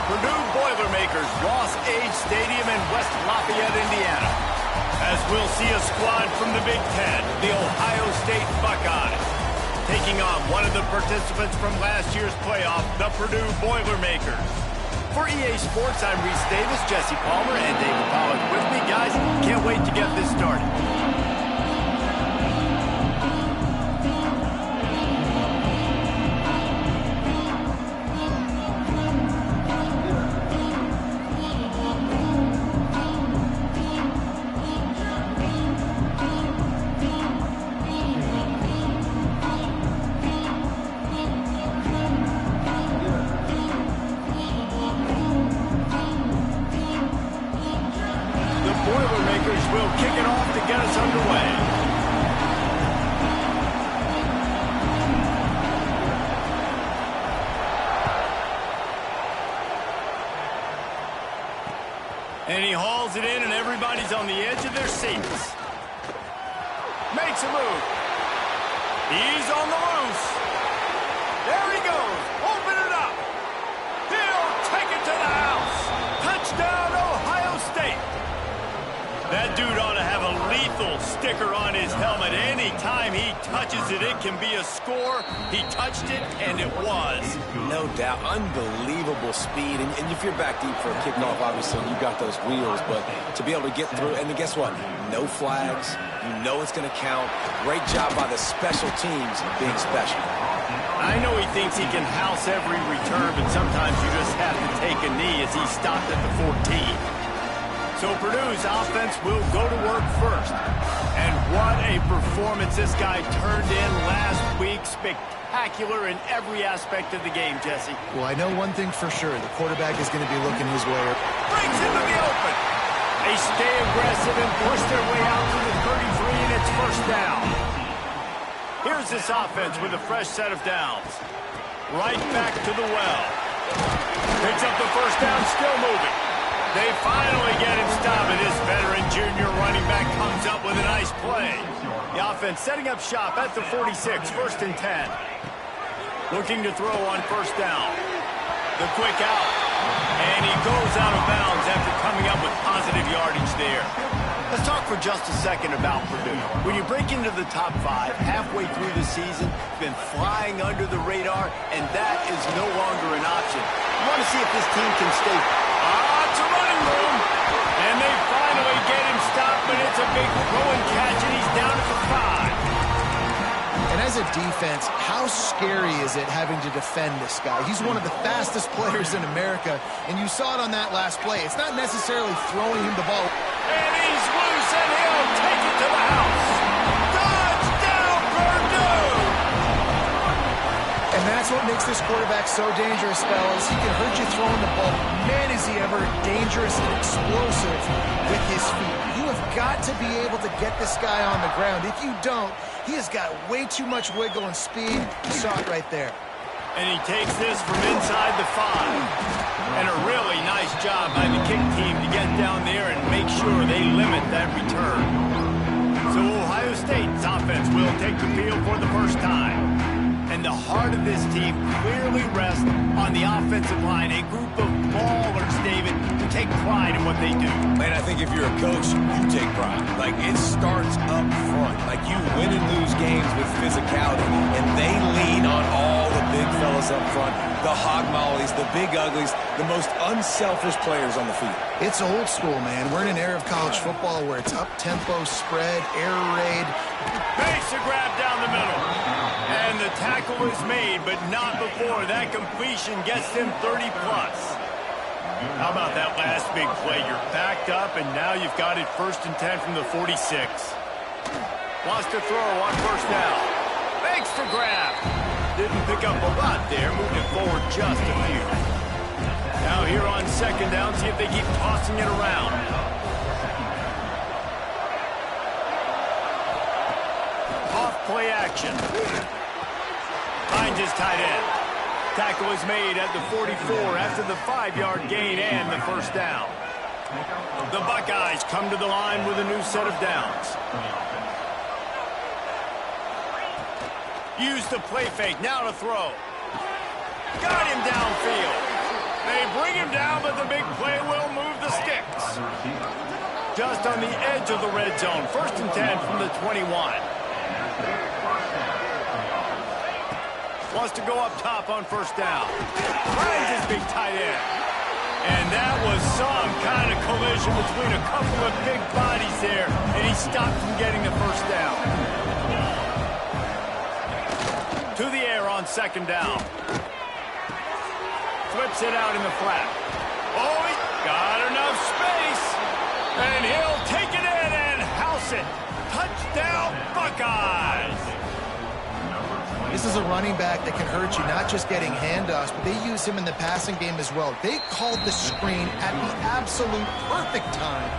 Purdue Boilermakers, Ross Age Stadium in West Lafayette, Indiana. As we'll see a squad from the Big Ten, the Ohio State Buckeyes, taking on one of the participants from last year's playoff, the Purdue Boilermakers. For EA Sports, I'm Reese Davis, Jesse Palmer, and David Pollack with me. Guys, can't wait to get this started. Will kick it off to get us underway. And he hauls it in, and everybody's on the edge of their seats. Makes a move. He's on the loose. There he goes. Open it up. He'll take it to the house. Touchdown, Ohio State. That dude ought to have a lethal sticker on his helmet. Anytime he touches it, it can be a score. He touched it, and it was. No doubt. Unbelievable speed. And if you're back deep for a kickoff, obviously, you got those wheels. But to be able to get through, and guess what? No flags. You know it's going to count. Great job by the special teams being special. I know he thinks he can house every return, but sometimes you just have to take a knee as he stopped at the 14. So Purdue's offense will go to work first. And what a performance this guy turned in last week. Spectacular in every aspect of the game, Jesse. Well, I know one thing for sure. The quarterback is going to be looking his way. Brings into the open. They stay aggressive and push their way out to the 33, and it's first down. Here's this offense with a fresh set of downs. Right back to the well. Picks up the first down, still moving. They finally get him stopped, and this veteran junior running back comes up with a nice play. The offense setting up shop at the 46, first and 10. Looking to throw on first down. The quick out. And he goes out of bounds after coming up with positive yardage there. Let's talk for just a second about Purdue. When you break into the top 5 halfway through the season, been flying under the radar, and that is no longer an option. You want to see if this team can stay... It's a running room. And they finally get him stopped, but it's a big throw and catch, and he's down at the 5. And as a defense, how scary is it having to defend this guy? He's one of the fastest players in America, and you saw it on that last play. It's not necessarily throwing him the ball. And he's loose, and he'll take it to the house. Touchdown, Purdue! And that's what makes this quarterback so dangerous, fellas. He can hurt you throwing the ball. Man, is he ever dangerous and explosive with his feet. You have got to be able to get this guy on the ground. If you don't, he has got way too much wiggle and speed. You saw it right there. And he takes this from inside the 5. And a really nice job by the kick team to get down there and make sure they limit that return. So Ohio State's offense will take the field for the first time. And the heart of this team clearly rests on the offensive line. A group of ballers, David, who take pride in what they do. Man, I think if you're a coach, you take pride. Like, it starts up front. Like, you win and lose games with physicality, and they lean on all the big fellas up front, the hog mollies, the big uglies, the most unselfish players on the field. It's old school, man. We're in an era of college football where it's up-tempo, spread, air raid. Makes a grab down the middle. And the tackle is made, but not before that completion gets him 30-plus. How about that last big play? You're backed up, and now you've got it first and 10 from the 46. Wants to throw on first down. Makes the grab. Didn't pick up a lot there, moved it forward just a few. Now here on second down, see if they keep tossing it around. Off play action. Finds his tight end. Tackle is made at the 44 after the 5-yard gain and the first down. The Buckeyes come to the line with a new set of downs. Use the play fake, now to throw. Got him downfield. They bring him down, but the big play will move the sticks. Just on the edge of the red zone. 1st and 10 from the 21. Wants to go up top on 1st down. Finds his big tight end. And that was some kind of collision between a couple of big bodies there, and he stopped from getting the 1st down. To the air on 2nd down. Flips it out in the flat. Oh, he got enough space. And he'll take it in and house it. Touchdown, Buckeyes. This is a running back that can hurt you, not just getting handoffs, but they use him in the passing game as well. They called the screen at the absolute perfect time,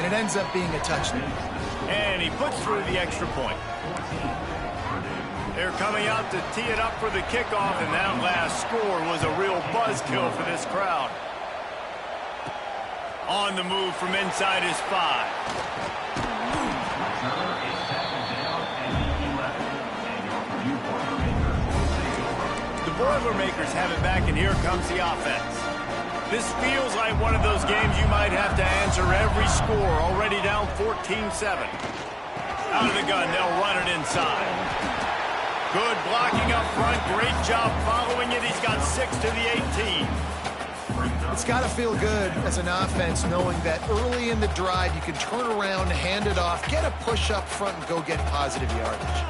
and it ends up being a touchdown. And he puts through the extra point. They're coming out to tee it up for the kickoff, and that last score was a real buzzkill for this crowd. On the move from inside his 5. Boilermakers have it back, and here comes the offense. This feels like one of those games you might have to answer every score, already down 14-7. Out of the gun, they'll run it inside. Good blocking up front, great job following it. He's got 6 to the 18. It's got to feel good as an offense knowing that early in the drive you can turn around, hand it off, get a push up front, and go get positive yardage.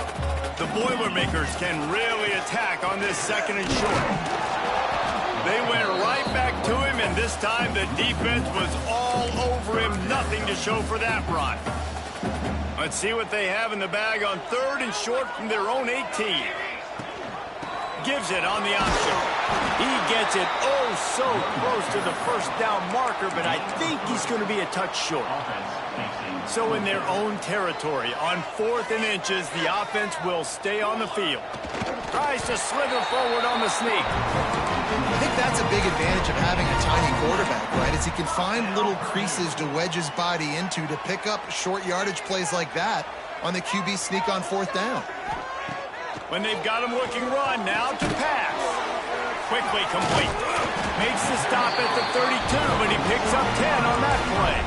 The Boilermakers can really attack on this 2nd and short. They went right back to him, and this time the defense was all over him. Nothing to show for that run. Let's see what they have in the bag on 3rd and short from their own 18. Gives it on the option. He gets it oh so close to the 1st down marker, but I think he's going to be a touch short. So in their own territory, on 4th and inches, the offense will stay on the field. Tries to slither forward on the sneak. I think that's a big advantage of having a tiny quarterback, right? Is he can find little creases to wedge his body into to pick up short yardage plays like that on the QB sneak on 4th down. When they've got him looking run, now to pass. Quickly complete. Makes the stop at the 32, but he picks up 10 on that play.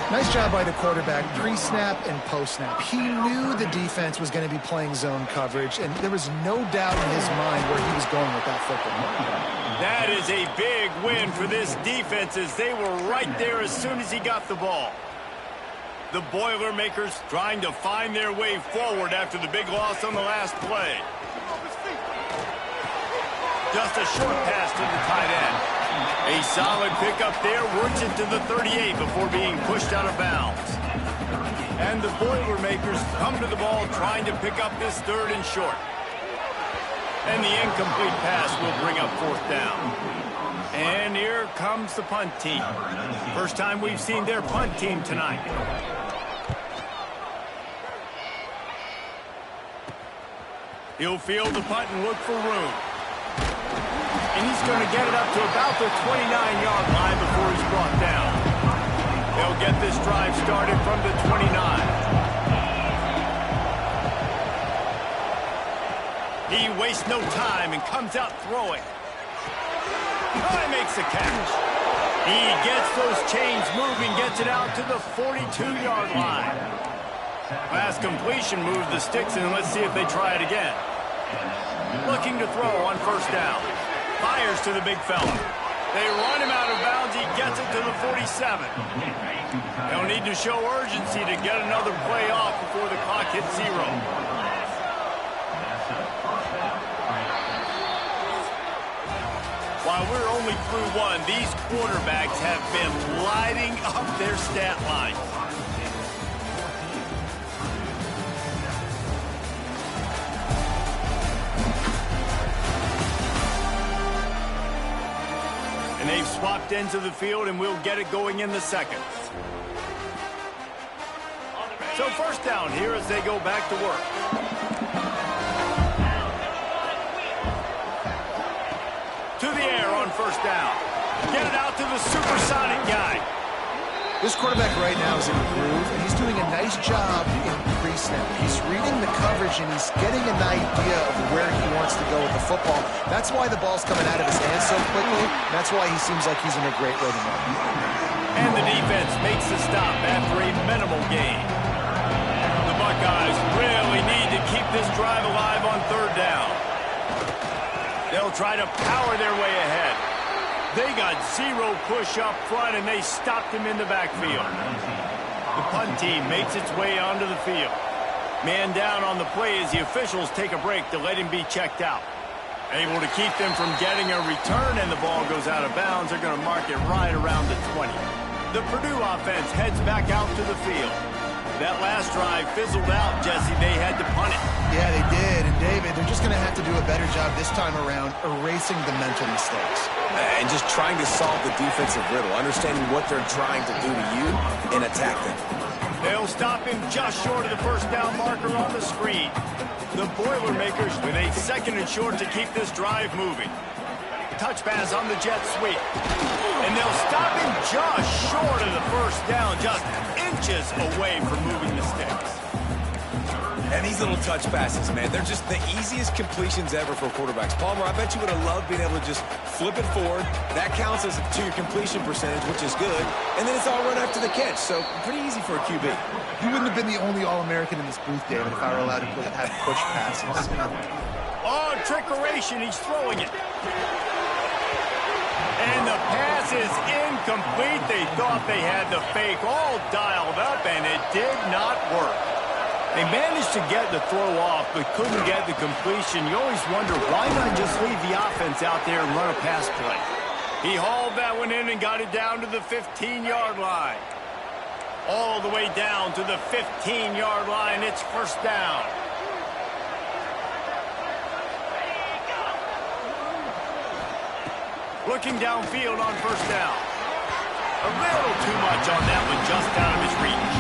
Nice job by the quarterback, pre-snap and post-snap. He knew the defense was going to be playing zone coverage, and there was no doubt in his mind where he was going with that football. That is a big win for this defense, as they were right there as soon as he got the ball. The Boilermakers trying to find their way forward after the big loss on the last play. Just a short pass to the tight end. A solid pickup there, works it to the 38 before being pushed out of bounds. And the Boilermakers come to the ball trying to pick up this 3rd and short. And the incomplete pass will bring up 4th down. And here comes the punt team. First time we've seen their punt team tonight. He'll field the punt and look for room. And he's going to get it up to about the 29-yard line before he's brought down. They'll get this drive started from the 29. He wastes no time and comes out throwing. Oh, he makes the catch. He gets those chains moving, gets it out to the 42-yard line. Last completion moves the sticks, and let's see if they try it again. Looking to throw on 1st down. Fires to the big fella. They run him out of bounds. He gets it to the 47. They'll need to show urgency to get another play off before the clock hits 0. While we're only through 1, these quarterbacks have been lighting up their stat line. And they've swapped ends of the field, and we'll get it going in the 2nd. So 1st down here as they go back to work. To the air on 1st down. Get it out to the supersonic guy. This quarterback right now is in a groove, and he's doing a nice his job in pre-snap. He's reading the coverage, and he's getting an idea of where he wants to go with the football. That's why the ball's coming out of his hands so quickly. That's why he seems like he's in a great rhythm. And the defense makes the stop after a minimal gain. The Buckeyes really need to keep this drive alive on third down. They'll try to power their way ahead. They got zero push up front, and they stopped him in the backfield. The punt team makes its way onto the field. Man down on the play as the officials take a break to let him be checked out. Able to keep them from getting a return, and the ball goes out of bounds. They're going to mark it right around the 20. The Purdue offense heads back out to the field. That last drive fizzled out, Jesse. They had to punt it. Yeah, they did. And, David, they're just going to have to do a better job this time around erasing the mental mistakes. And just trying to solve the defensive riddle, understanding what they're trying to do to you and attack them. They'll stop him just short of the first down marker on the screen. The Boilermakers with a 2nd and short to keep this drive moving. Touch pass on the jet sweep. And they'll stop him just short of the first down, just inches away from moving the sticks. And these little touch passes, man, they're just the easiest completions ever for quarterbacks. Palmer, I bet you would have loved being able to just flip it forward. That counts as to your completion percentage, which is good. And then it's all run after the catch, so pretty easy for a QB. He wouldn't have been the only All-American in this booth, David, if I were allowed to have push passes. Oh, trickeration, he's throwing it. And the pass is incomplete. They thought they had the fake all dialed up, and it did not work. They managed to get the throw off, but couldn't get the completion. You always wonder, why not just leave the offense out there and run a pass play? He hauled that one in and got it down to the 15-yard line. All the way down to the 15-yard line. It's first down. Looking downfield on first down. A little too much on that one, just out of his reach.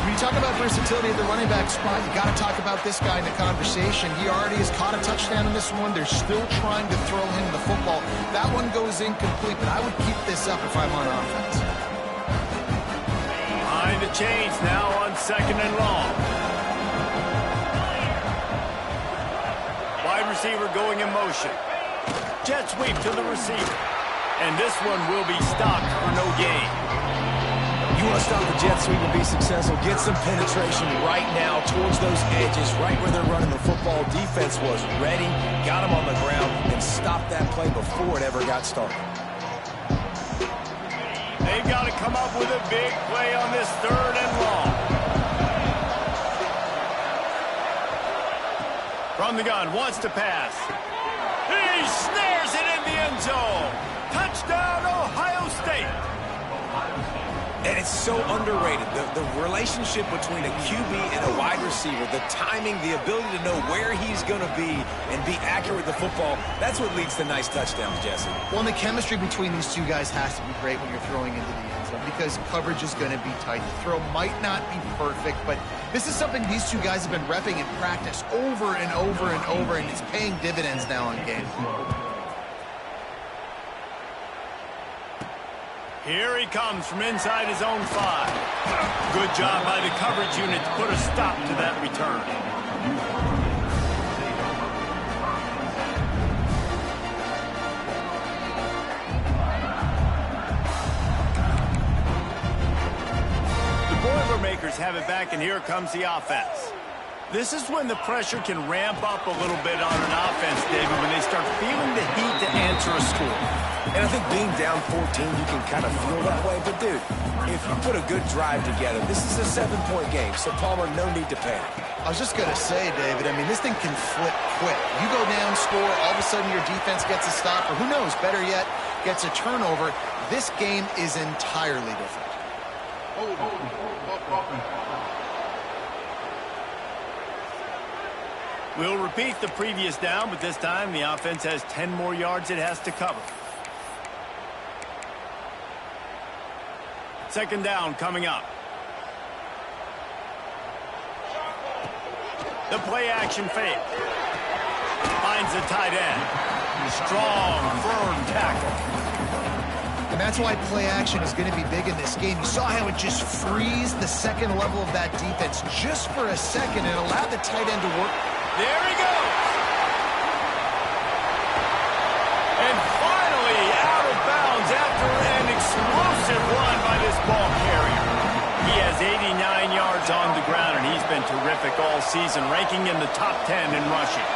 When you talk about versatility at the running back spot, you got to talk about this guy in the conversation. He already has caught a touchdown in this one. They're still trying to throw him the football. That one goes incomplete, but I would keep this up if I'm on offense. Behind the chains now on 2nd and long. Wide receiver going in motion. Jet sweep to the receiver. And this one will be stopped for no gain. You want to stop the jet sweep and be successful, get some penetration right now towards those edges, right where they're running the football. Defense was ready, got them on the ground, and stopped that play before it ever got started. They've got to come up with a big play on this 3rd and long. From the gun, wants to pass. He snares it in the end zone. Touchdown, Ohio State. And it's so underrated. The relationship between a QB and a wide receiver, the timing, the ability to know where he's going to be and be accurate with the football, that's what leads to nice touchdowns, Jesse. Well, and the chemistry between these two guys has to be great when you're throwing into the end zone because coverage is going to be tight. The throw might not be perfect, but this is something these two guys have been repping in practice over and over and over, and it's paying dividends now in game. Here he comes from inside his own 5. Good job by the coverage unit to put a stop to that return. The Boilermakers have it back, and here comes the offense. This is when the pressure can ramp up a little bit on an offense, David, when they start feeling the heat to answer a score. And I think being down 14, you can kind of feel that way. But, dude, if you put a good drive together, this is a 7-point game. So, Palmer, no need to panic. I was just going to say, David, I mean, this thing can flip quick. You go down, score, all of a sudden your defense gets a stop, or who knows, better yet, gets a turnover. This game is entirely different. We'll repeat the previous down, but this time the offense has 10 more yards it has to cover. 2nd down coming up. The play action fake. Finds the tight end. Strong, firm tackle. And that's why play action is going to be big in this game. You saw how it just frees the second level of that defense just for a second and allowed the tight end to work. There he goes. And finally out of bounds after an explosive run by this ball carrier. He has 89 yards on the ground, and he's been terrific all season, ranking in the top 10 in rushing.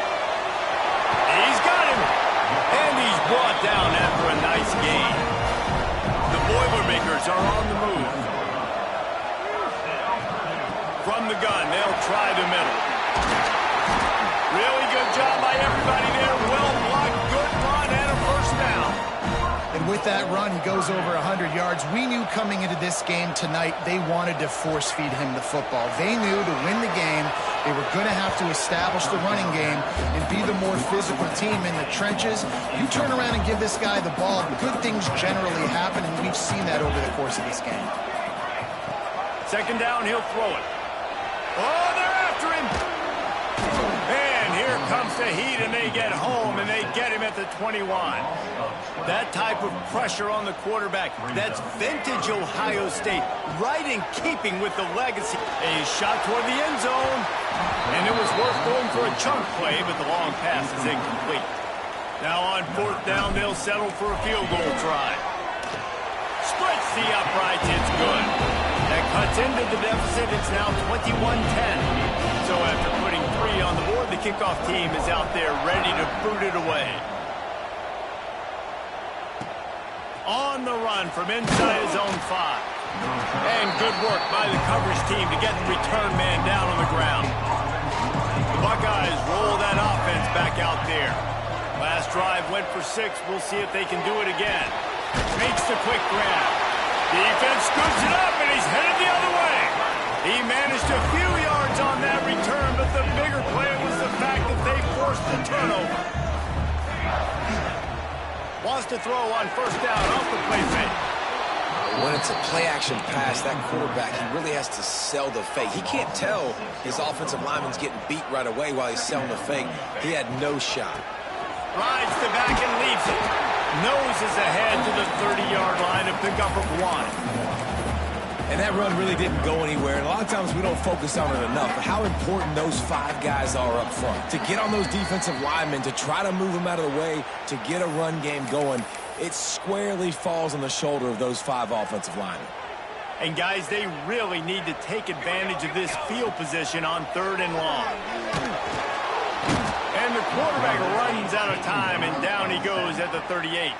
He's got him. And he's brought down after a nice gain. The Boilermakers are on the move. From the gun, they'll try the middle. Really good job by everybody there. Well blocked, good run, and a first down. And with that run, he goes over 100 yards. We knew coming into this game tonight they wanted to force-feed him the football. They knew to win the game, they were going to have to establish the running game and be the more physical team in the trenches. You turn around and give this guy the ball, good things generally happen, and we've seen that over the course of this game. Second down, he'll throw it. Oh, they're after him. And here comes the heat, and they get home, and they get him at the 21. That type of pressure on the quarterback, that's vintage Ohio State, right in keeping with the legacy. A shot toward the end zone, and it was worth going for a chunk play, but the long pass is incomplete. Now on fourth down, they'll settle for a field goal try. Splits the uprights, it's good. That cuts into the deficit, it's now 21-10. So after putting 3 on the board, the kickoff team is out there ready to boot it away. On the run from inside his own 5. And good work by the coverage team to get the return man down on the ground. The Buckeyes roll that offense back out there. Last drive went for 6. We'll see if they can do it again. Makes the quick grab. Defense scoops it up, and he's headed the other way. He managed a few yards on that return, but the bigger play was the fact that they forced the turnover. Wants to throw on first down off the play fake. When it's a play-action pass, that quarterback, he really has to sell the fake. He can't tell his offensive lineman's getting beat right away while he's selling the fake. He had no shot. Rides the back and leaves it. Noses ahead to the 30-yard line to pick up a 1. And that run really didn't go anywhere. And a lot of times we don't focus on it enough. But how important those 5 guys are up front. To get on those defensive linemen, to try to move them out of the way, to get a run game going, it squarely falls on the shoulder of those 5 offensive linemen. And guys, they really need to take advantage of this field position on 3rd and long. And the quarterback runs out of time, and down he goes at the 38.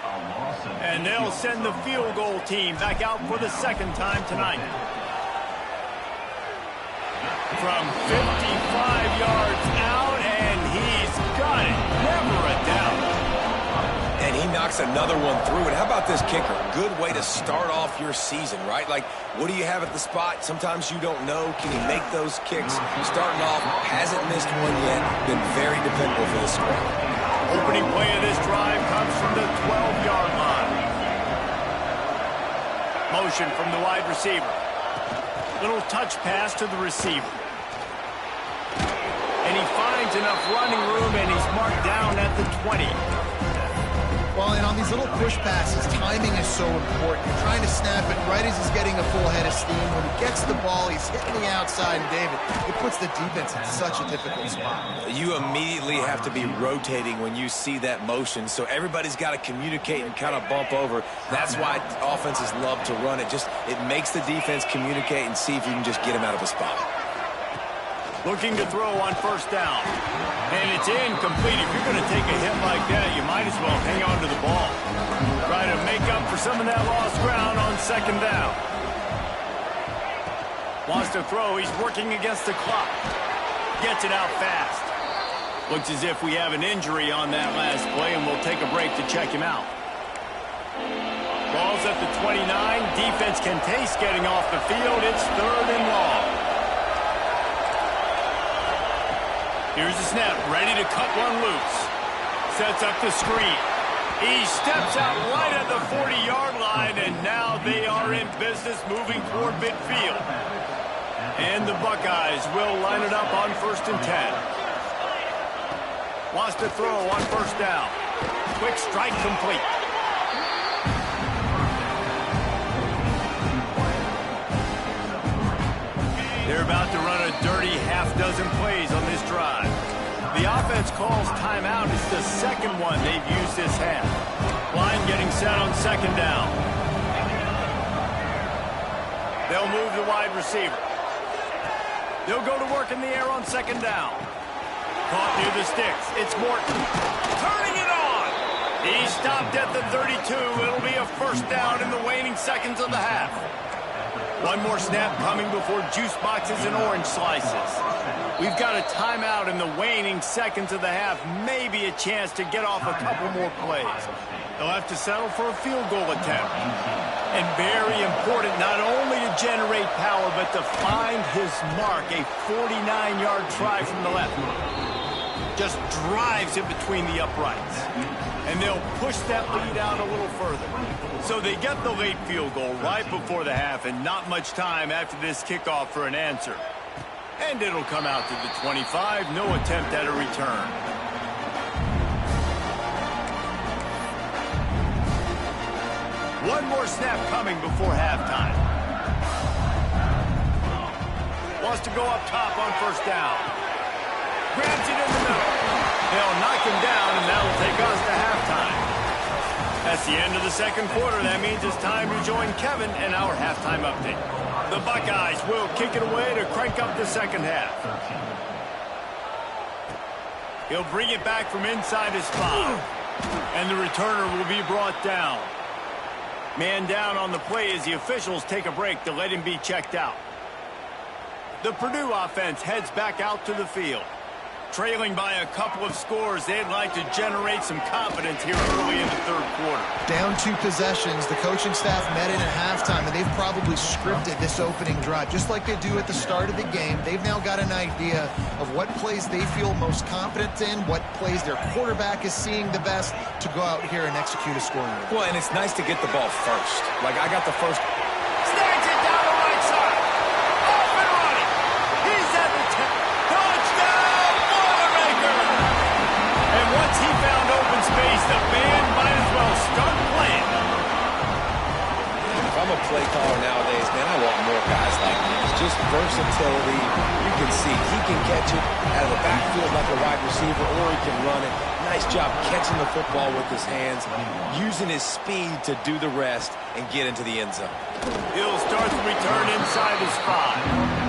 And they'll send the field goal team back out for the 2nd time tonight. From 55 yards out, and he's got it. Never a doubt. And he knocks another one through. And how about this kicker? Good way to start off your season, right? Like, what do you have at the spot? Sometimes you don't know. Can he make those kicks? Starting off, hasn't missed one yet. Been very dependable for this squad. Opening play of this drive comes from the 12-yard line. Motion from the wide receiver. Little touch pass to the receiver. And he finds enough running room, and he's marked down at the 20. Well, and on these little push passes, timing is so important. You're trying to snap it right as he's getting a full head of steam. When he gets the ball, he's hitting the outside, and David, it puts the defense in such a difficult spot. You immediately have to be rotating when you see that motion, so everybody's got to communicate and kind of bump over. That's why offenses love to run it. It makes the defense communicate and see if you can just get him out of a spot. Looking to throw on first down. And it's incomplete. If you're going to take a hit like that, you might as well hang on to the ball. Try to make up for some of that lost ground on 2nd down. Wants to throw. He's working against the clock. Gets it out fast. Looks as if we have an injury on that last play, and we'll take a break to check him out. Ball's at the 29. Defense can taste getting off the field. It's 3rd and long. Here's the snap, ready to cut one loose. Sets up the screen. He steps out right at the 40-yard line, and now they are in business moving toward midfield. And the Buckeyes will line it up on 1st and 10. Wants to throw on first down. Quick strike complete. They're about to run a dirty half-dozen plays on this drive. The offense calls timeout. It's the second one they've used this half. Line getting set on second down. They'll move the wide receiver. They'll go to work in the air on second down. Caught near the sticks. It's Morton. Turning it on. He stopped at the 32. It'll be a first down in the waning seconds of the half. One more snap coming before juice boxes and orange slices. We've got a timeout in the waning seconds of the half. Maybe a chance to get off a couple more plays. They'll have to settle for a field goal attempt. And very important, not only to generate power, but to find his mark. A 49-yard try from the left. Just drives it between the uprights. And they'll push that lead out a little further. So they get the late field goal right before the half, and not much time after this kickoff for an answer. And it'll come out to the 25. No attempt at a return. One more snap coming before halftime. Wants to go up top on first down. Grabs it in the middle. They'll knock him down, and that'll take us to halftime. That's the end of the second quarter. That means it's time to join Kevin and our halftime update. The Buckeyes will kick it away to crank up the second half. He'll bring it back from inside his 5. And the returner will be brought down. Man down on the play as the officials take a break to let him be checked out. The Purdue offense heads back out to the field. Trailing by a couple of scores, they'd like to generate some confidence here early in the third quarter. Down 2 possessions, the coaching staff met in at halftime, and they've probably scripted this opening drive. Just like they do at the start of the game, they've now got an idea of what plays they feel most confident in, what plays their quarterback is seeing the best to go out here and execute a scoring drive. Well, and it's nice to get the ball first. Like, I got the first. Snags it down the right side. Off and running. He's at the 10. Touchdown, Boilermaker! And once he found open space, the band might as well start playing. If I'm a play caller nowadays, man, I want more guys like this. Just versatility. You can see he can catch it out of the backfield like a wide receiver, or he can run it. Nice job catching the football with his hands, using his speed to do the rest and get into the end zone. He'll start the return inside his 5.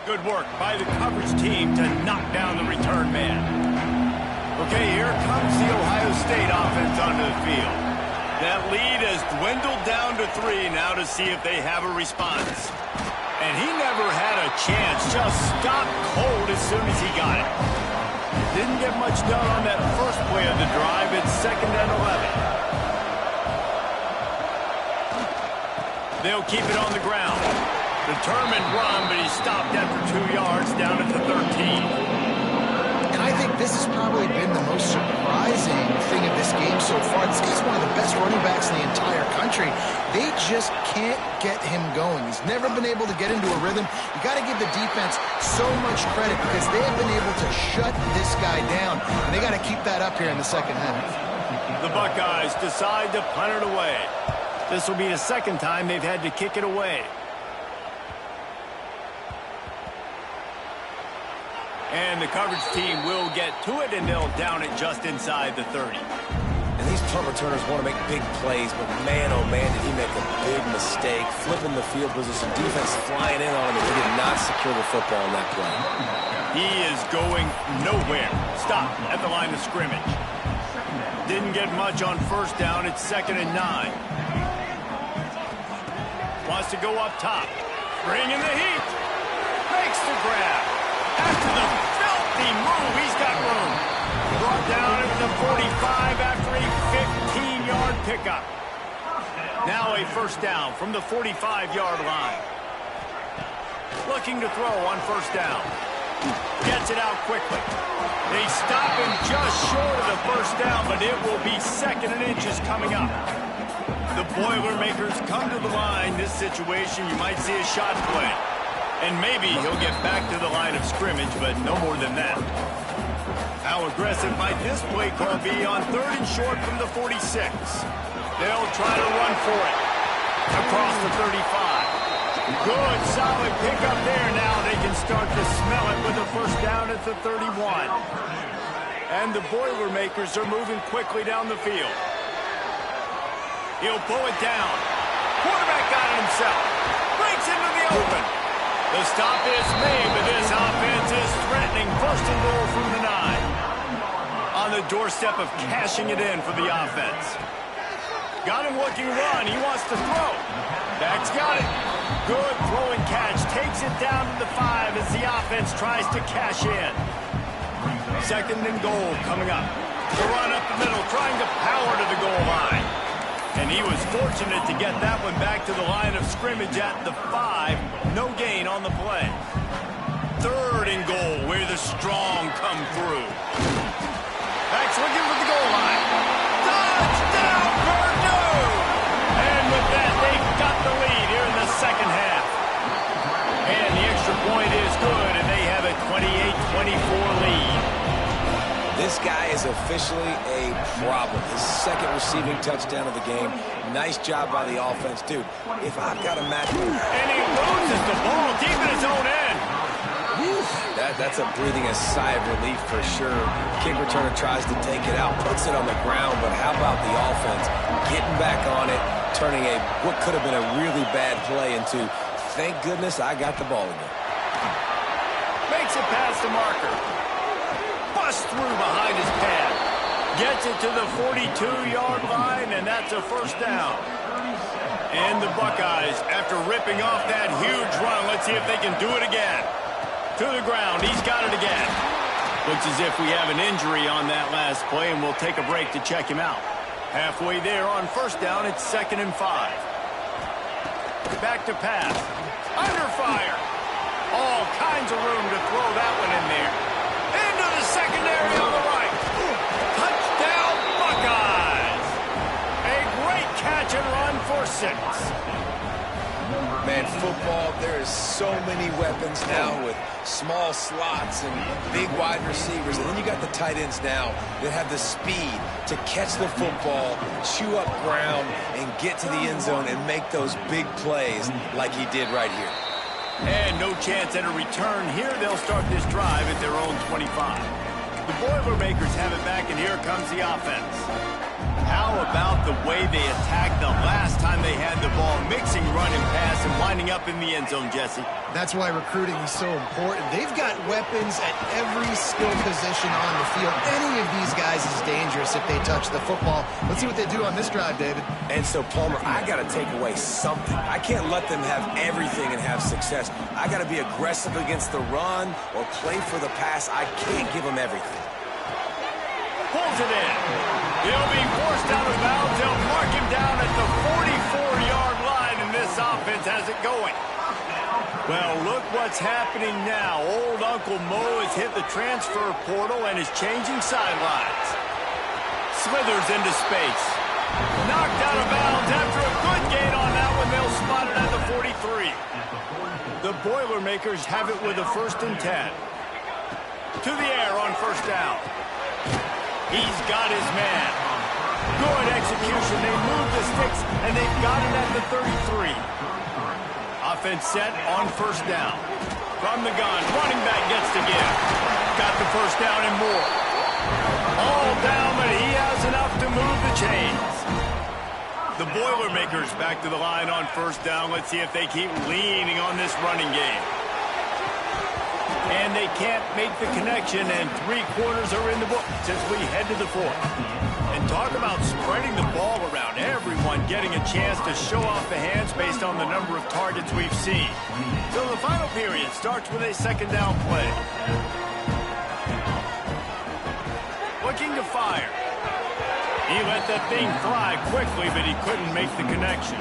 Good work by the coverage team to knock down the return man. Okay, here comes the Ohio State offense onto the field. That lead has dwindled down to 3 now to see if they have a response. And he never had a chance, just stopped cold as soon as he got it. Didn't get much done on that first play of the drive. It's 2nd and 11. They'll keep it on the ground. Determined run, but he stopped after 2 yards down at the 13. And I think this has probably been the most surprising thing of this game so far. This guy's one of the best running backs in the entire country. They just can't get him going. He's never been able to get into a rhythm. You got to give the defense so much credit because they have been able to shut this guy down. And they got to keep that up here in the second half. The Buckeyes decide to punt it away. This will be the second time they've had to kick it away. And the coverage team will get to it, and they'll down it just inside the 30. And these punt returners want to make big plays, but man, oh man, did he make a big mistake. Flipping the field position, defense flying in on him, and he did not secure the football in that play. He is going nowhere. Stop at the line of scrimmage. Didn't get much on first down. It's 2nd and 9. Wants to go up top. Bring in the heat. Makes the grab. After the filthy move, he's got room. Brought down at the 45 after a 15-yard pickup. Now a first down from the 45-yard line. Looking to throw on first down. Gets it out quickly. They stop him just short of the first down, but it will be 2nd and inches coming up. The Boilermakers come to the line. This situation, you might see a shot play. And maybe he'll get back to the line of scrimmage, but no more than that. How aggressive might this play call be on 3rd and short from the 46? They'll try to run for it. Across the 35. Good, solid pickup there. Now they can start to smell it with a first down at the 31. And the Boilermakers are moving quickly down the field. He'll pull it down. Quarterback got it himself. Breaks into the open. The stop is made, but this offense is threatening 1st and goal from the 9. On the doorstep of cashing it in for the offense. Got him looking run. He wants to throw. Dak's got it. Good throw and catch. Takes it down to the 5 as the offense tries to cash in. 2nd and goal coming up. The run up the middle, trying to power to the goal line. And he was fortunate to get that one back to the line of scrimmage at the 5. No gain on the play. 3rd and goal, where the strong come through. Dak's looking for the goal line. Touchdown, Purdue! And with that, they've got the lead here in the 2nd half. And the extra point is good, and they have a 28-24 lead. This guy is officially a problem. His 2nd receiving touchdown of the game. Nice job by the offense. Dude, if I've got a match... And he loses the ball deep in his own end. That's a breathing a sigh of relief for sure. Kick returner tries to take it out, puts it on the ground, but how about the offense getting back on it, turning what could have been a really bad play into, thank goodness I got the ball again. Makes it past the marker. Busts through behind his pad. Gets it to the 42-yard line, and that's a first down. And the Buckeyes, after ripping off that huge run, let's see if they can do it again. To the ground, he's got it again. Looks as if we have an injury on that last play, and we'll take a break to check him out. Halfway there on first down, it's 2nd and 5. Back to pass. Under fire. All kinds of room to throw that one in there. Into the secondary on the right. Touchdown, Buckeyes. A great catch and run for 6. Man, football, there is so many weapons now with small slots and big wide receivers. And then you got the tight ends now that have the speed to catch the football, chew up ground, and get to the end zone and make those big plays like he did right here. And no chance at a return here. They'll start this drive at their own 25. The Boilermakers have it back, and here comes the offense. How about the way they attacked the last time they had the ball, mixing run and pass and winding up in the end zone, Jesse? That's why recruiting is so important. They've got weapons at every skill position on the field. Any of these guys is dangerous if they touch the football. Let's see what they do on this drive, David. And so, Palmer, I got to take away something. I can't let them have everything and have success. I got to be aggressive against the run or play for the pass. I can't give them everything. Pulls it in. He'll be forced out of bounds. They'll mark him down at the 44-yard line, and this offense has it going. Well, look what's happening now. Old Uncle Mo has hit the transfer portal and is changing sidelines. Slithers into space. Knocked out of bounds after a good gain on that one. They'll spot it at the 43. The Boilermakers have it with a 1st and 10. To the air on first down. He's got his man. Good execution. They move the sticks, and they've got it at the 33. Offense set on first down. From the gun, running back gets to give. Got the first down and more. All down, but he has enough to move the chains. The Boilermakers back to the line on first down. Let's see if they keep leaning on this running game. And they can't make the connection, and 3 quarters are in the book as we head to the 4th. And talk about spreading the ball around. Everyone getting a chance to show off the hands based on the number of targets we've seen. So the final period starts with a 2nd down play. Looking to fire. He let that thing fly quickly, but he couldn't make the connection.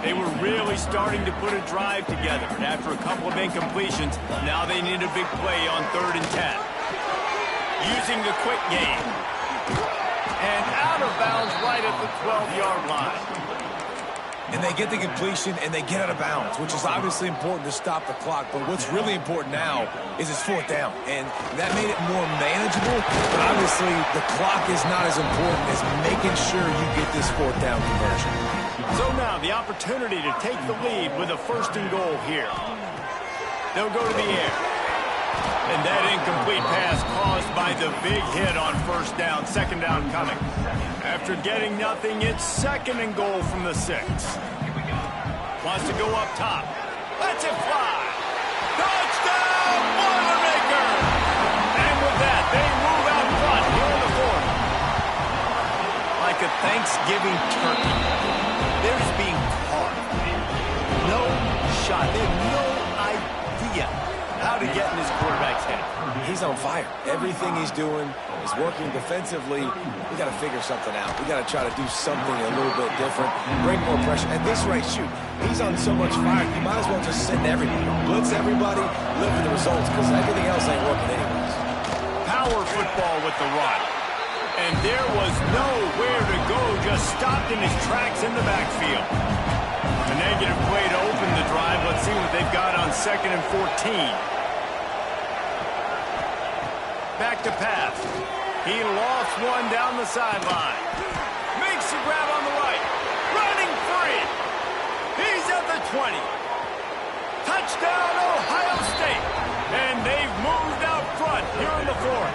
They were really starting to put a drive together. And after a couple of incompletions, now they need a big play on 3rd and 10. Using the quick game. And out of bounds right at the 12-yard line. And they get the completion, and they get out of bounds, which is obviously important to stop the clock. But what's really important now is it's 4th down. And that made it more manageable. But obviously, the clock is not as important as making sure you get this 4th down conversion. So now the opportunity to take the lead with a 1st and goal here. They'll go to the air. And that incomplete pass caused by the big hit on 1st down. 2nd down coming. After getting nothing, it's 2nd and goal from the 6. Wants to go up top. Lets it fly. Touchdown, Boilermaker! And with that, they move out front here in the 4th. Like a Thanksgiving turkey. They're just being carved. No shot. They have no idea how to get in his quarterback's head. He's on fire. Everything he's doing is working defensively. We got to figure something out. We got to try to do something a little bit different, bring more pressure. At this rate, shoot, he's on so much fire, you might as well just send everybody. Blitz everybody, live for the results, because everything else ain't working anyways. Power football with the run. And there was nowhere to go, just stopped in his tracks in the backfield. A negative play to open the drive. Let's see what they've got on 2nd and 14. Back to pass. He lost one down the sideline. Makes the grab on the right. Running free. He's at the 20. Touchdown, Ohio State. And they've moved out front here in the 4th.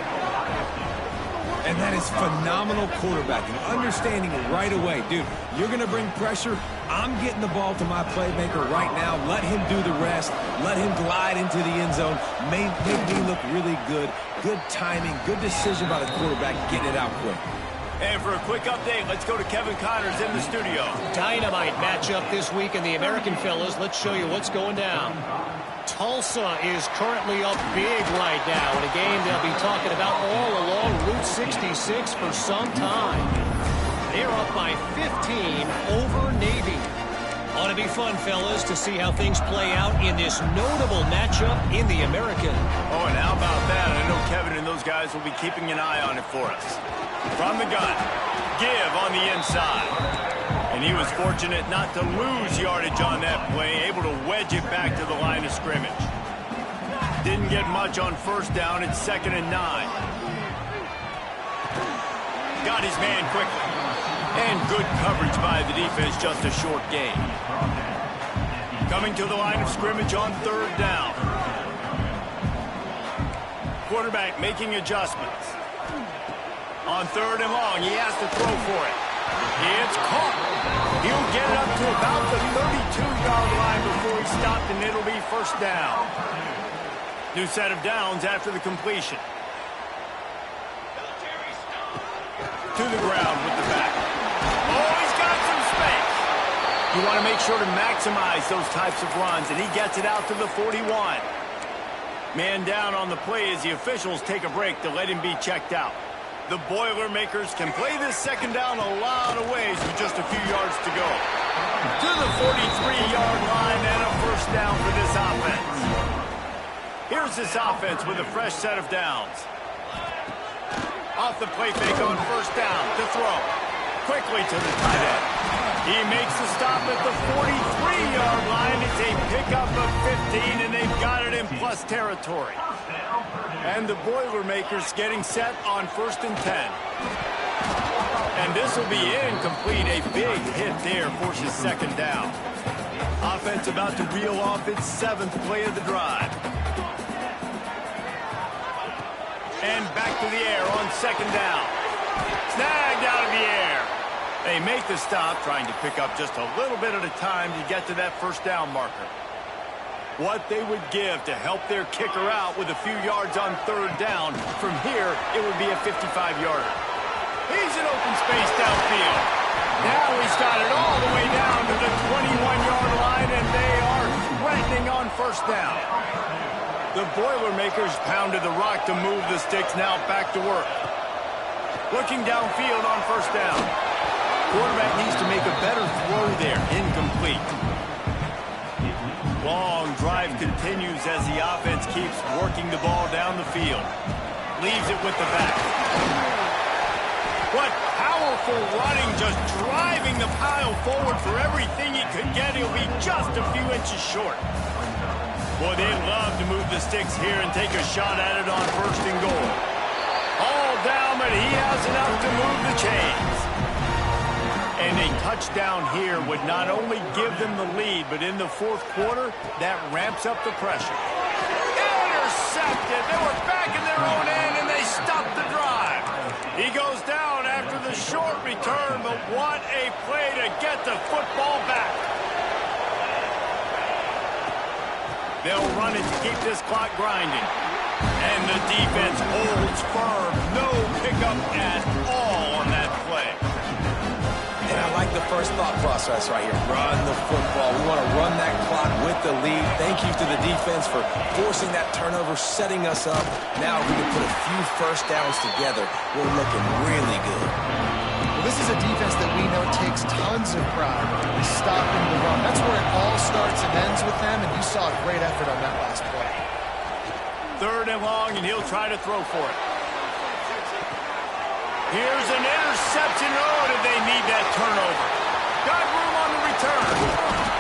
And that is phenomenal quarterbacking. Understanding it right away. Dude, you're going to bring pressure. I'm getting the ball to my playmaker right now. Let him do the rest. Let him glide into the end zone. Make me look really good. Good timing. Good decision by the quarterback getting it out quick. And for a quick update, let's go to Kevin Connors in the studio. Dynamite matchup this week in the American, fellas. Let's show you what's going down. Tulsa is currently up big right now in a game they'll be talking about all along Route 66 for some time. They're up by 15 over Navy. Ought to be fun, fellas, to see how things play out in this notable matchup in the American. Oh, and how about that? I know Kevin and those guys will be keeping an eye on it for us. From the gun, give on the inside. And he was fortunate not to lose yardage on that play, able to wedge it back to the line of scrimmage. Didn't get much on 1st down. It's 2nd and 9. Got his man quickly. And good coverage by the defense, just a short gain. Coming to the line of scrimmage on 3rd down. Quarterback making adjustments. On 3rd and long, he has to throw for it. It's caught. He'll get it up to about the 32-yard line before he stopped, and it'll be 1st down. New set of downs after the completion. To the ground with the back. Oh, he's got some space. You want to make sure to maximize those types of runs, and he gets it out to the 41. Man down on the play as the officials take a break to let him be checked out. The Boilermakers can play this 2nd down a lot of ways with just a few yards to go. To the 43-yard line and a 1st down for this offense. Here's this offense with a fresh set of downs. Off the play fake on 1st down to throw. Quickly to the tight end. He makes the stop at the 43-yard line. It's a pickup of 15, and they've got it in plus territory. And the Boilermakers getting set on 1st and 10. And this will be incomplete. A big hit there forces 2nd down. Offense about to reel off its 7th play of the drive. And back to the air on 2nd down. Snagged out of the air. They make the stop, trying to pick up just a little bit at a time to get to that 1st down marker. What they would give to help their kicker out with a few yards on 3rd down. From here, it would be a 55-yarder. He's in open space downfield. Now he's got it all the way down to the 21-yard line, and they are threatening on 1st down. The Boilermakers pounded the rock to move the sticks, now back to work. Looking downfield on 1st down. Quarterback needs to make a better throw there. Incomplete. complete. Long drive continues as the offense keeps working the ball down the field. Leaves it with the back. What powerful running, just driving the pile forward for everything he could get. He'll be just a few inches short. Boy, they'd love to move the sticks here and take a shot at it on 1st and goal. All down, but he has enough to move the chains. And a touchdown here would not only give them the lead, but in the 4th quarter, that ramps up the pressure. Intercepted. They were back in their own end, and they stopped the drive. He goes down after the short return, but what a play to get the football back. They'll run it to keep this clock grinding. And the defense holds firm. No pickup at all on that play. And I like the first thought process right here. Run the football. We want to run that clock with the lead. Thank you to the defense for forcing that turnover, setting us up. Now if we can put a few first downs together, we're looking really good. Well, this is a defense that we know takes tons of pride in stopping the run. That's where it all starts and ends with them, and you saw a great effort on that last play. 3rd and long, and he'll try to throw for it. Here's an interception. Oh, did they need that turnover? Got room on the return.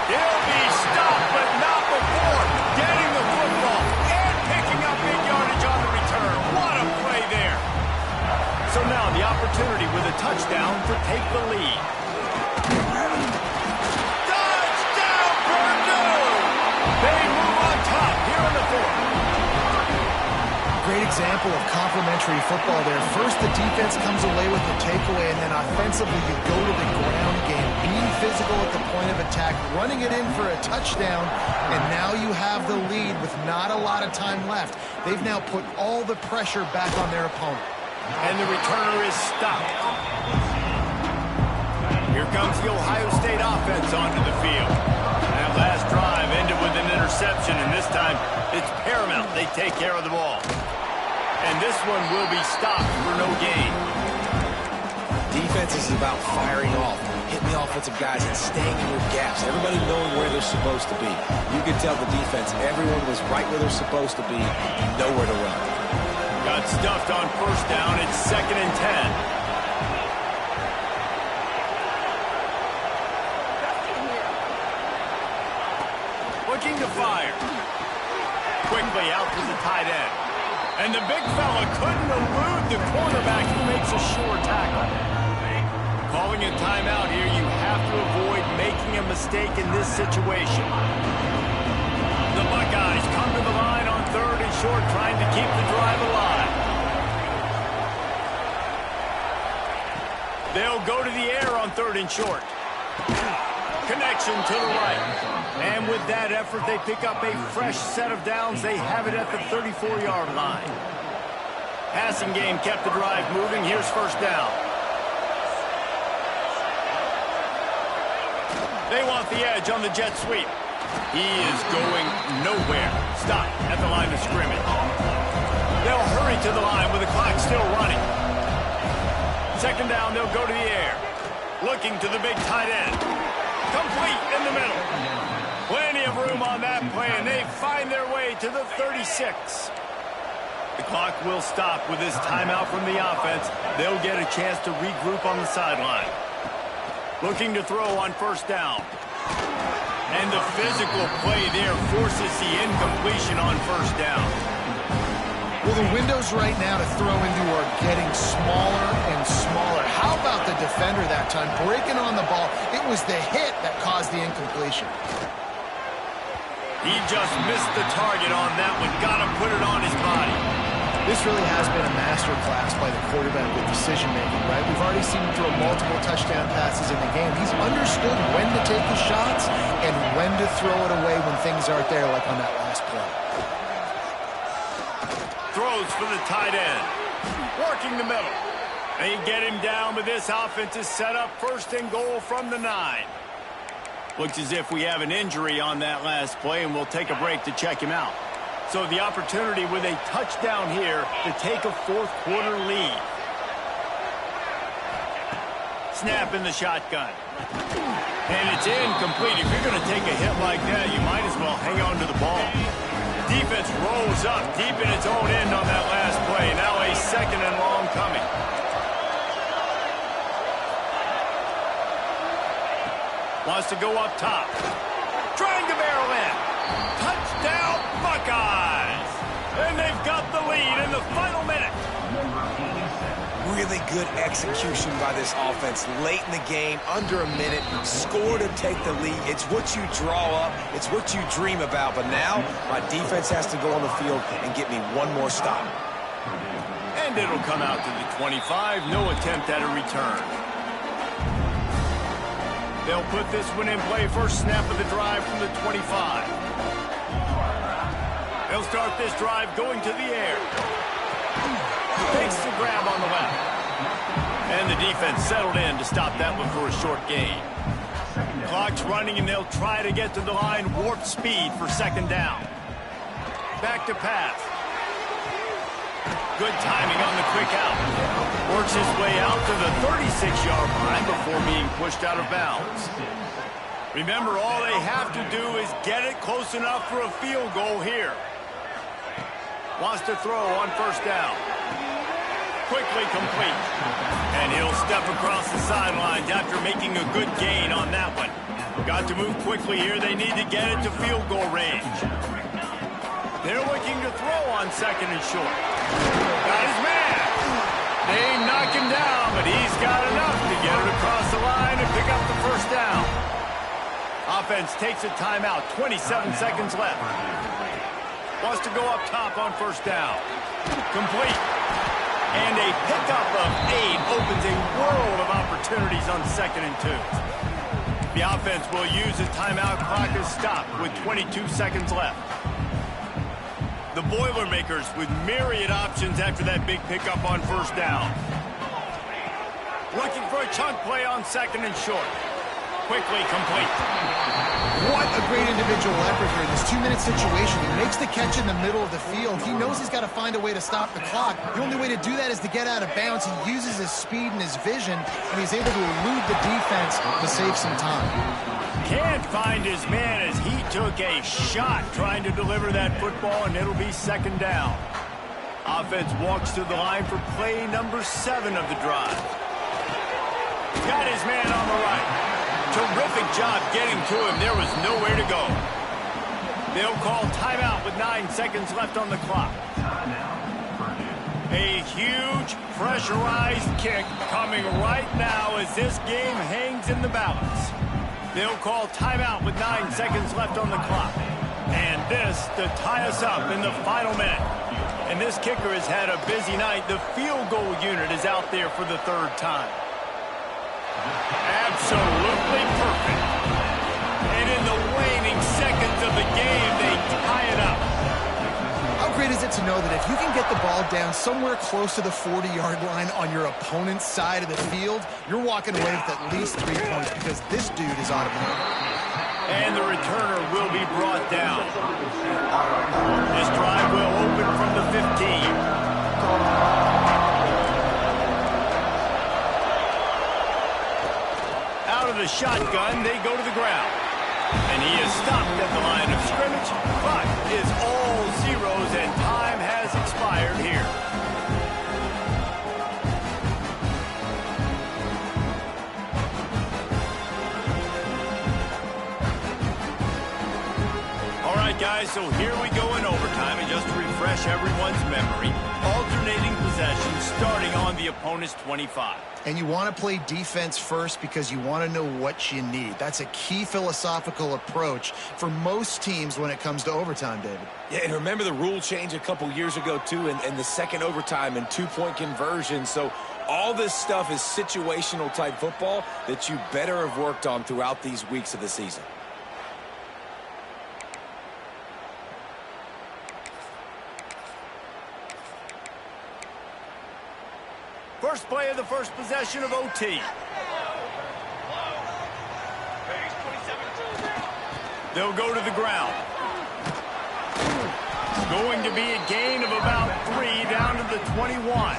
He'll be stopped, but not before getting the football and picking up big yardage on the return. What a play there. So now the opportunity with a touchdown to take the lead. Touchdown, Purdue! They move on top here in the 4th. Great example of complementary football there. First, the defense comes away with the takeaway, and then offensively, you go to the ground game, being physical at the point of attack, running it in for a touchdown, and now you have the lead with not a lot of time left. They've now put all the pressure back on their opponent. And the returner is stopped. Here comes the Ohio State offense onto the field. That last drive ended with an interception, and this time it's paramount they take care of the ball. And this one will be stopped for no gain. Defense is about firing off, hitting the offensive guys, and staying in your gaps. Everybody knowing where they're supposed to be. You can tell the defense, everyone was right where they're supposed to be, nowhere to run. Got stuffed on 1st down. It's 2nd and 10. Looking to fire. Quickly out to the tight end. And the big fella couldn't elude the cornerback who makes a sure tackle. Calling a timeout here, you have to avoid making a mistake in this situation. The Buckeyes come to the line on 3rd and short, trying to keep the drive alive. They'll go to the air on 3rd and short. Connection to the right. And with that effort, they pick up a fresh set of downs. They have it at the 34-yard line. Passing game kept the drive moving. Here's 1st down. They want the edge on the jet sweep. He is going nowhere. Stop at the line of scrimmage. They'll hurry to the line with the clock still running. 2nd down, they'll go to the air. Looking to the big tight end. Complete in the middle. Plenty of room on that play, and they find their way to the 36. The clock will stop with this timeout from the offense. They'll get a chance to regroup on the sideline. Looking to throw on 1st down. And the physical play there forces the incompletion on 1st down. Well, the windows right now to throw into are getting smaller and smaller. How about the defender that time breaking on the ball? It was the hit that caused the incompletion. He just missed the target on that one. Got to put it on his body. This really has been a master class by the quarterback with decision-making, right? We've already seen him throw multiple touchdown passes in the game. He's understood when to take the shots and when to throw it away when things aren't there, like on that last play. Throws for the tight end. Working the middle. They get him down, but this offense is set up 1st and goal from the 9. Looks as if we have an injury on that last play, and we'll take a break to check him out. So the opportunity with a touchdown here to take a 4th quarter lead. Snap in the shotgun. And it's incomplete. If you're going to take a hit like that, you might as well hang on to the ball. Defense rolls up deep in its own end on that last play. Now a second and long coming. Wants to go up top. Trying to barrel in. Touchdown, Buckeyes! And they've got the lead in the final minute. Really good execution by this offense late in the game, under a minute, score to take the lead. It's what you draw up, it's what you dream about, but now my defense has to go on the field and get me one more stop. And it'll come out to the 25, no attempt at a return. They'll put this one in play, first snap of the drive from the 25. They'll start this drive going to the air. Takes the grab on the left. And the defense settled in to stop that one for a short gain. Clock's running, and they'll try to get to the line, warp speed for second down. Back to pass. Good timing on the quick out. Works his way out to the 36-yard line before being pushed out of bounds. Remember, all they have to do is get it close enough for a field goal here. Wants to throw on first down. Quickly complete. And he'll step across the sidelines after making a good gain on that one. Got to move quickly here. They need to get it to field goal range. They're looking to throw on second and short. Got his man. They knock him down, but he's got enough to get it across the line and pick up the first down. Offense takes a timeout. 27 seconds left. Wants to go up top on first down. Complete. And a pickup of 8 opens a world of opportunities on second and 2. The offense will use the timeout. Clock is stopped with 22 seconds left. The Boilermakers with myriad options after that big pickup on first down. Looking for a chunk play on second and short. Quickly complete. What a great individual effort here in this 2-minute situation. He makes the catch in the middle of the field. He knows he's got to find a way to stop the clock. The only way to do that is to get out of bounds. He uses his speed and his vision, and he's able to elude the defense to save some time. Can't find his man as he took a shot trying to deliver that football, and it'll be second down. Offense walks to the line for play number 7 of the drive. Got his man on the right. Terrific job getting to him. There was nowhere to go. They'll call timeout with 9 seconds left on the clock. A huge pressurized kick coming right now as this game hangs in the balance. They'll call timeout with 9 seconds left on the clock. And this to tie us up in the final minute. And this kicker has had a busy night. The field goal unit is out there for the 3rd time. Absolutely perfect. And in the waning seconds of the game, they tie it up. How great is it to know that if you can get the ball down somewhere close to the 40-yard line on your opponent's side of the field, you're walking away with at least 3 points because this dude is automatic. And the returner will be brought down. This drive will open from the 15. Out of the shotgun, they go to the ground. And he is stopped at the line of scrimmage. Clock is all zeros, and time has expired here. All right, guys, so here we go in overtime. And just to refresh everyone's memory, alternating possession starting on the opponent's 25. And you want to play defense first because you want to know what you need. That's a key philosophical approach for most teams when it comes to overtime, David. Yeah, and remember the rule change a couple years ago, too, and the second overtime and 2-point conversion. So all this stuff is situational type football that you better have worked on throughout these weeks of the season. First play of the first possession of OT. They'll go to the ground. Going to be a gain of about 3 down to the 21.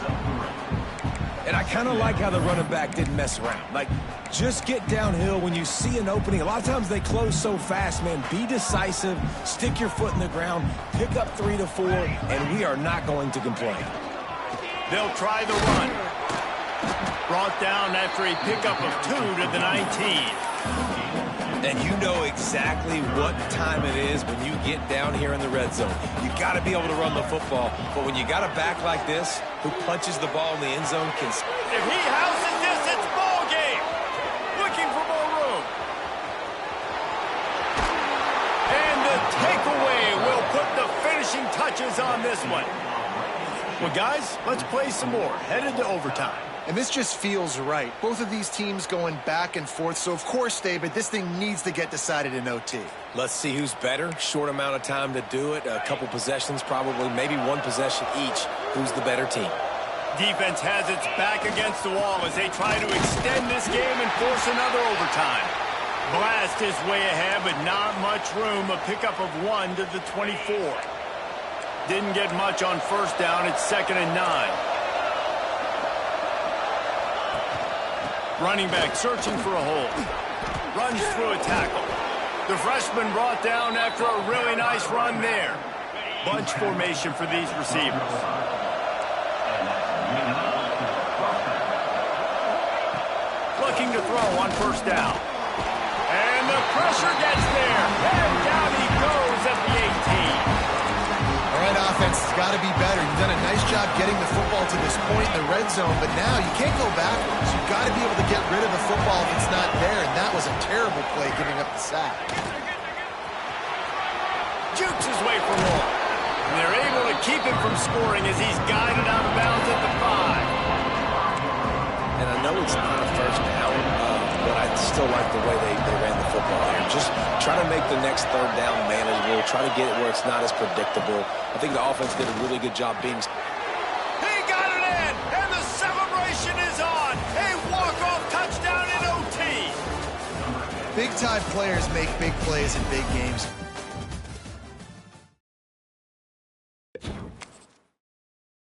And I kind of like how the running back didn't mess around. Like, just get downhill when you see an opening. A lot of times they close so fast, man. Be decisive, stick your foot in the ground, pick up 3 to 4, and we are not going to complain. They'll try the run. Brought down after a pickup of 2 to the 19. And you know exactly what time it is when you get down here in the red zone. You got to be able to run the football, but when you got a back like this who punches the ball in the end zone can... If he houses this, it's ball game. Looking for more room. And the takeaway will put the finishing touches on this one. Well, guys, let's play some more. Headed to overtime. And this just feels right. Both of these teams going back and forth. So, of course, David, this thing needs to get decided in OT. Let's see who's better. Short amount of time to do it. A couple possessions, probably, maybe one possession each. Who's the better team? Defense has its back against the wall as they try to extend this game and force another overtime. Blast is way ahead, but not much room. A pickup of 1 to the 24. Didn't get much on first down. It's 2nd and 9. Running back searching for a hole. Runs through a tackle. The freshman brought down after a really nice run there. Bunch formation for these receivers. Looking to throw on first down. And the pressure gets there. And down he goes at the 18. All right, offense has got to be better. You've done a nice job getting the football to this point in the red zone, but now you can't go backwards. You've got to be able to get rid of the football if it's not there, and that was a terrible play giving up the sack. Jukes his way for more. And they're able to keep him from scoring as he's guided out of bounds at the 5. And I know it's not a first down, but I still like the way they ran the football here. Just try to make the next third down manageable. Try to get it where it's not as predictable. I think the offense did a really good job being... He got it in, and the celebration is on. A walk-off touchdown in OT. Big-time players make big plays in big games.